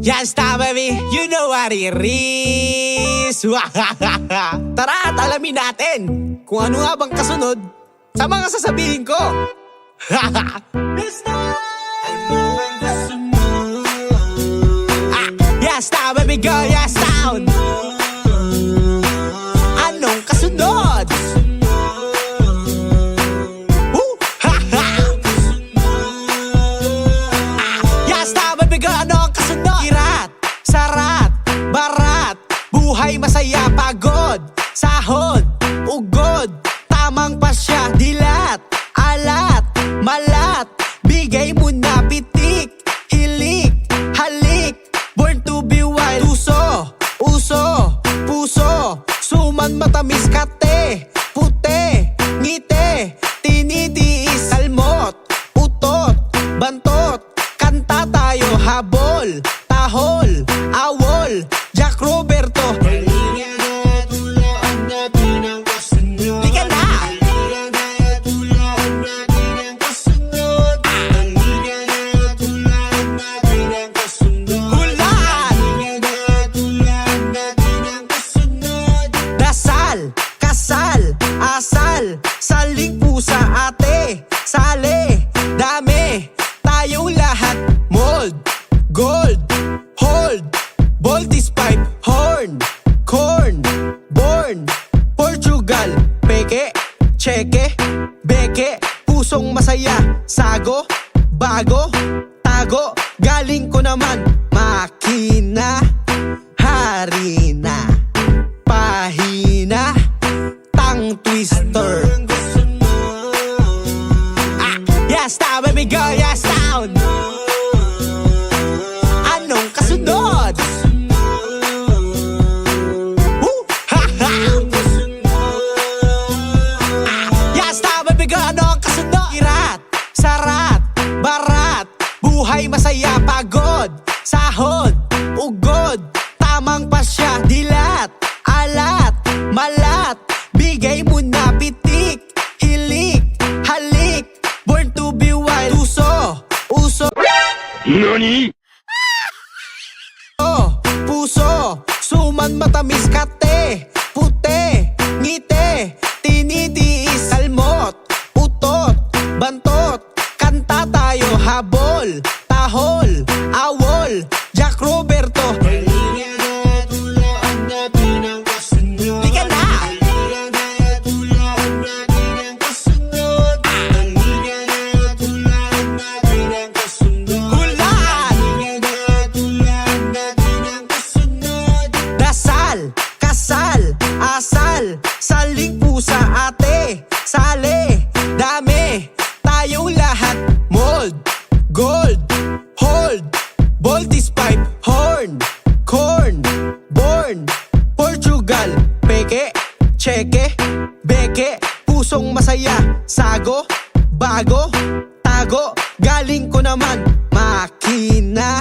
Yes, baby, you know what it is. Tara at alamin natin kung ano nga bang kasunod sa mga sasabihin ko. Yes, baby, go, yes, down. Anong kasunod? Yes, baby, go, anong kasunod? Kirat, sarat, barat, buhay masaya, pagod, sahod, ugod, tamang pasya, dilat, alat, malat, bigay mo na pitik, hilik, halik, born to be wild, tuso, uso, puso, suman matamis, kate, puti, ngite, tinitiis, salmot, utot, bantot, kanta tayo, habol, tahol, awol, Jack Roberto. Lika na! Dasal, kasal, asal, saling pusa, ate, sale, dami, tayong lahat, mold, gold, hold, Voltis pipe, horn, corn, born, Portugal, peke, cheke, beke, pusong masaya, sago, bago, tago, galing ko naman, makina, harina, pahina, tang twister. Yes, baby, go, yes, down. Anong kasunod? Yes, baby, go, anong kasunod? Kirat, sarat, barat, buhay masaya, pagod, sahod, ugod, tamang pasya, dilat, alat, malat, bigay mo na pitik, hilik, halik, born to be wild, tuso, uso, NANI?! puso, suman matamis, kate, puti, ngite, tinitiis, salmot, utot, bantot, kanta tayo, habol, tahol, awol, Jack Roberto. Lika na! Dasal, kasal, asal, saling pusa, ate, sale, dami, tayong lahat, mold, gold, hold, Voltis pipe, horn, corn, born, Portugal, peke, cheke, beke, pusong masaya, sago, bago, tago, galing ko naman, makina,